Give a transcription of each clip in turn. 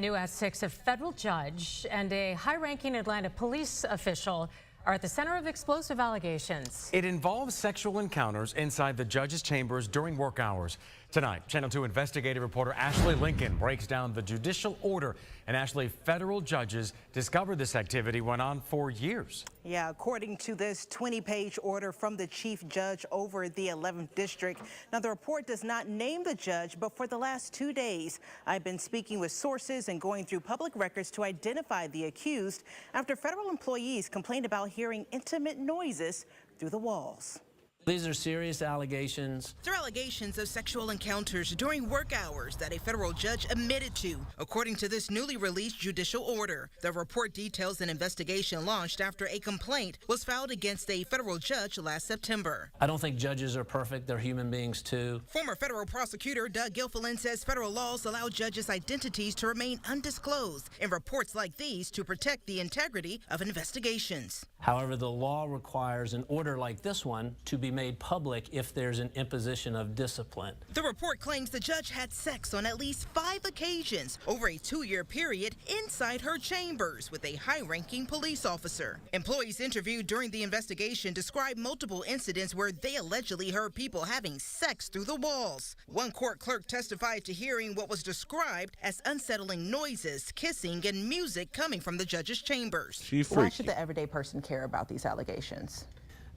New at 6, a federal judge and a high-ranking Atlanta police official are at the center of explosive allegations. It involves sexual encounters inside the judge's chambers during work hours. Tonight, Channel 2 investigative reporter Ashley Lincoln breaks down the judicial order. And Ashley, federal judges discovered this activity went on for years. Yeah, according to this 20-page order from the chief judge over the 11th district. Now, the report does not name the judge, but for the last 2 days, I've been speaking with sources and going through public records to identify the accused after federal employees complained about hearing intimate noises through the walls. These are serious allegations. They're allegations of sexual encounters during work hours that a federal judge admitted to, according to this newly released judicial order. The report details an investigation launched after a complaint was filed against a federal judge last September. I don't think judges are perfect. They're human beings, too. Former federal prosecutor Doug Gilfillan says federal laws allow judges' identities to remain undisclosed in reports like these to protect the integrity of investigations. However, the law requires an order like this one to be made public if there's an imposition of discipline. The report claims the judge had sex on at least 5 occasions over a 2-year period inside her chambers with a high-ranking police officer. Employees interviewed during the investigation described multiple incidents where they allegedly heard people having sex through the walls. One court clerk testified to hearing what was described as unsettling noises, kissing, and music coming from the judge's chambers. Why should the everyday person care about these allegations?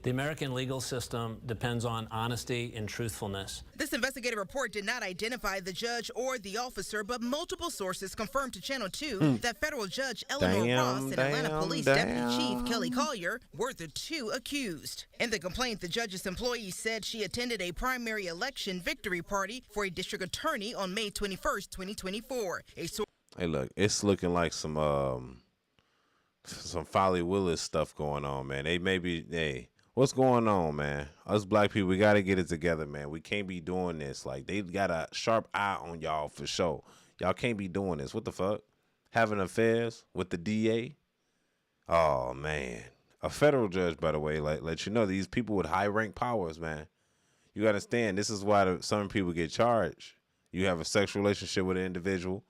The American legal system depends on honesty and truthfulness. This investigative report did not identify the judge or the officer, but multiple sources confirmed to Channel 2 that federal judge Eleanor Ross and Atlanta Police Deputy Chief Kelly Collier were the 2 accused. In the complaint, the judge's employee said she attended a primary election victory party for a district attorney on May 21st, 2024. Hey, look, it's looking like some Folly Willis stuff going on, man. What's going on, man? Us black people, we got to get it together, man. We can't be doing this. Like, they got a sharp eye on y'all for sure. Y'all can't be doing this. What the fuck? Having affairs with the DA? Oh, man. A federal judge, by the way, let you know, these people with high rank powers, man. You got to understand, this is why some people get charged. You have a sexual relationship with an individual,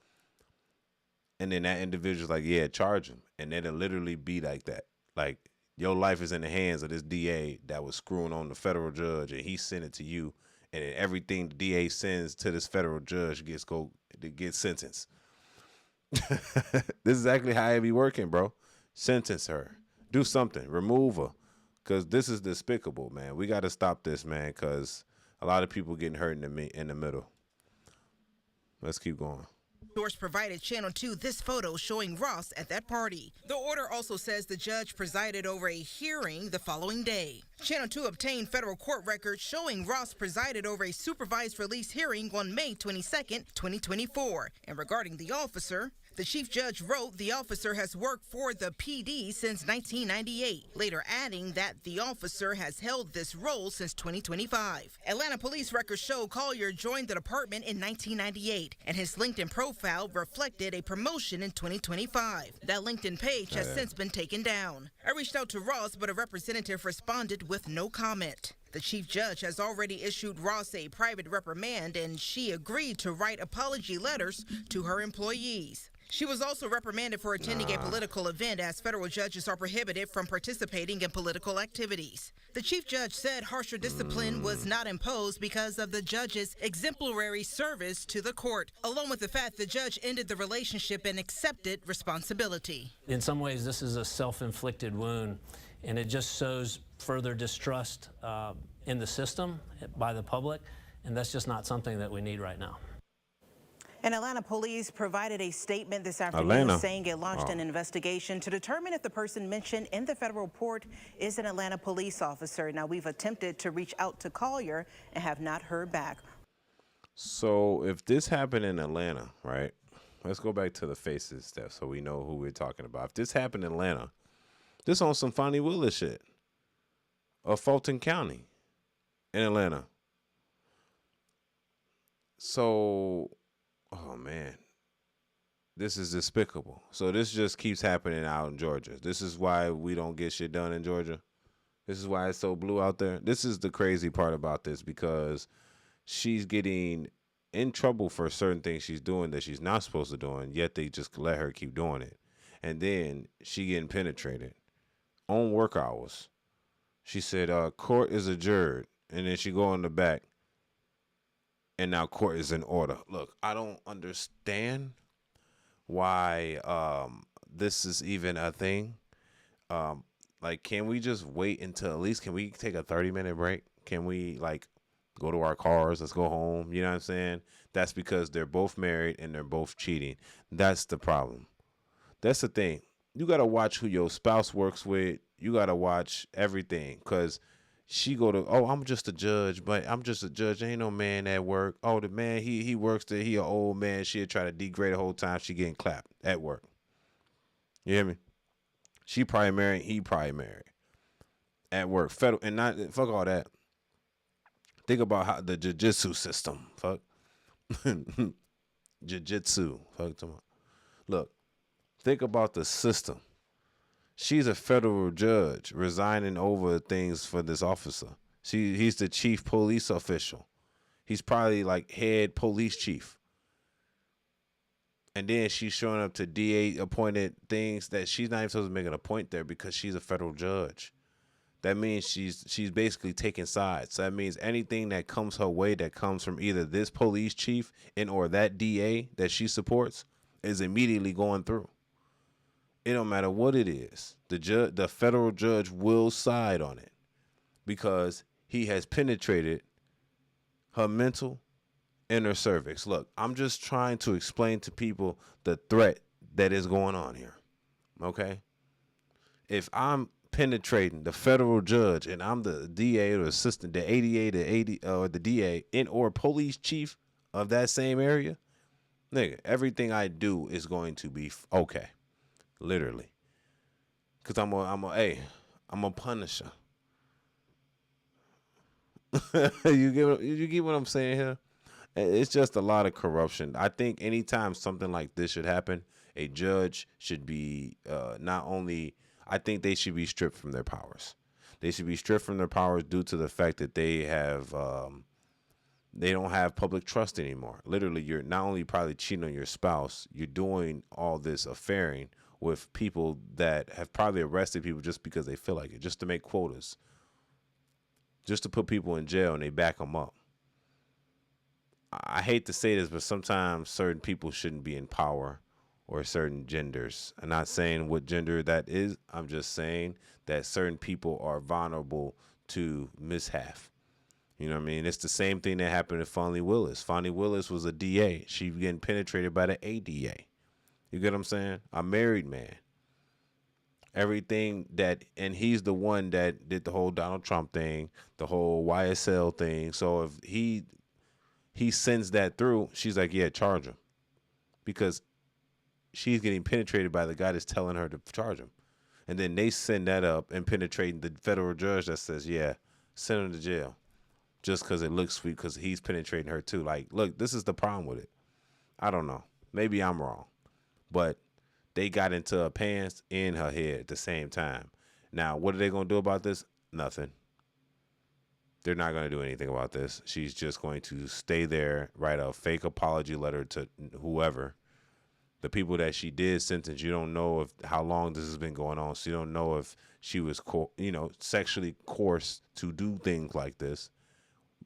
and then that individual's like, yeah, charge him. And it'll literally be like that. Like, your life is in the hands of this DA that was screwing on the federal judge, and he sent it to you, and then everything the DA sends to this federal judge gets sentenced. This is exactly how it be working, bro. Sentence her. Do something. Remove her. Because this is despicable, man. We got to stop this, man, because a lot of people getting hurt in the middle. Let's keep going. Source provided Channel 2 this photo showing Ross at that party. The order also says the judge presided over a hearing the following day. Channel 2 obtained federal court records showing Ross presided over a supervised release hearing on May 22nd, 2024. And regarding the officer, the chief judge wrote the officer has worked for the PD since 1998, later adding that the officer has held this role since 2025. Atlanta police records show Collier joined the department in 1998, and his LinkedIn profile reflected a promotion in 2025. That LinkedIn page has since been taken down. I reached out to Ross, but a representative responded with no comment. The chief judge has already issued Ross a private reprimand, and she agreed to write apology letters to her employees. She was also reprimanded for attending a political event, as federal judges are prohibited from participating in political activities. The chief judge said harsher discipline was not imposed because of the judge's exemplary service to the court, along with the fact the judge ended the relationship and accepted responsibility. In some ways, this is a self-inflicted wound, and it just shows further distrust in the system by the public, and that's just not something that we need right now. And Atlanta police provided a statement this afternoon saying it launched an investigation to determine if the person mentioned in the federal report is an Atlanta police officer. Now, we've attempted to reach out to Collier and have not heard back. So if this happened in Atlanta, right? Let's go back to the faces stuff so we know who we're talking about. If this happened in Atlanta, this on some Fonnie Willis shit. Or Fulton County in Atlanta. So, oh man, this is despicable. So this just keeps happening out in Georgia. This is why we don't get shit done in Georgia. This is why it's so blue out there. This is the crazy part about this, because she's getting in trouble for certain things she's doing that she's not supposed to do, and yet they just let her keep doing it. And then she getting penetrated on work hours. She said, court is adjourned. And then she go in the back, and now court is in order. Look, I don't understand why this is even a thing. Like, can we just wait until at least, can we take a 30-minute break? Can we, like, go to our cars? Let's go home. You know what I'm saying? That's because they're both married and they're both cheating. That's the problem. That's the thing. You got to watch who your spouse works with. You got to watch everything, because she go to, oh, I'm just a judge, but I'm just a judge. Ain't no man at work. Oh, the man, he works there. He an old man. She'll try to degrade the whole time she getting clapped at work. You hear me? She probably married. He probably married at work. Federal, and not, fuck all that. Think about how the judicial system. Fuck. Jiu-jitsu. Fuck. Look. Think about the system. She's a federal judge resigning over things for this officer. He's the chief police official. He's probably like head police chief. And then she's showing up to DA appointed things that she's not even supposed to make an appoint there because she's a federal judge. That means she's basically taking sides. So that means anything that comes her way that comes from either this police chief and or that DA that she supports is immediately going through. It don't matter what it is. The federal judge will side on it because he has penetrated her mental and her cervix. Look, I'm just trying to explain to people the threat that is going on here. Okay? If I'm penetrating the federal judge and I'm the DA or assistant, the ADA, or the DA and or police chief of that same area, nigga, everything I do is going to be okay. Literally. Cause I'm a punisher. You get what I'm saying here? It's just a lot of corruption. I think anytime something like this should happen, a judge should be not only, I think they should be stripped from their powers. They should be stripped from their powers due to the fact that they have they don't have public trust anymore. Literally, you're not only probably cheating on your spouse, you're doing all this affairing with people that have probably arrested people just because they feel like it, just to make quotas, just to put people in jail, and they back them up. I hate to say this, but sometimes certain people shouldn't be in power, or certain genders. I'm not saying what gender that is. I'm just saying that certain people are vulnerable to mishap. You know what I mean? It's the same thing that happened to Fonnie Willis. Fonnie Willis was a DA. She getting penetrated by the ADA. You get what I'm saying? A married man. Everything that, and he's the one that did the whole Donald Trump thing, the whole YSL thing. So if he sends that through, she's like, yeah, charge him. Because she's getting penetrated by the guy that's telling her to charge him. And then they send that up and penetrating the federal judge that says, yeah, send him to jail. Just because it looks sweet, because he's penetrating her too. Like, look, this is the problem with it. I don't know. Maybe I'm wrong. But they got into her pants and her head at the same time. Now, what are they going to do about this? Nothing. They're not going to do anything about this. She's just going to stay there, write a fake apology letter to whoever. The people that she did sentence, you don't know how long this has been going on. So you don't know if she was, sexually coerced to do things like this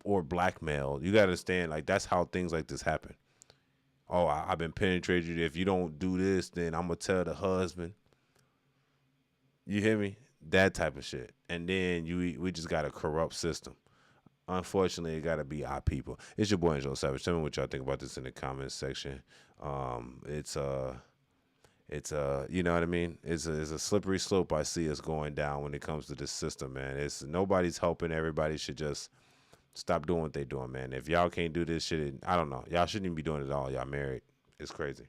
or blackmailed. You got to understand, like, that's how things like this happen. Oh, I've been penetrated. If you don't do this, then I'm going to tell the husband. You hear me? That type of shit. And then we just got a corrupt system. Unfortunately, it got to be our people. It's your boy, Angelo Savage. Tell me what y'all think about this in the comments section. It's you know what I mean? It's a slippery slope I see us going down when it comes to this system, man. Nobody's helping. Everybody should just stop doing what they doing, man. If y'all can't do this shit, I don't know. Y'all shouldn't even be doing it at all. Y'all married. It's crazy.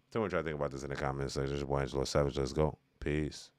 Tell me what y'all think about this in the comments section. It's your boy, Angelo Savage. Let's go. Peace.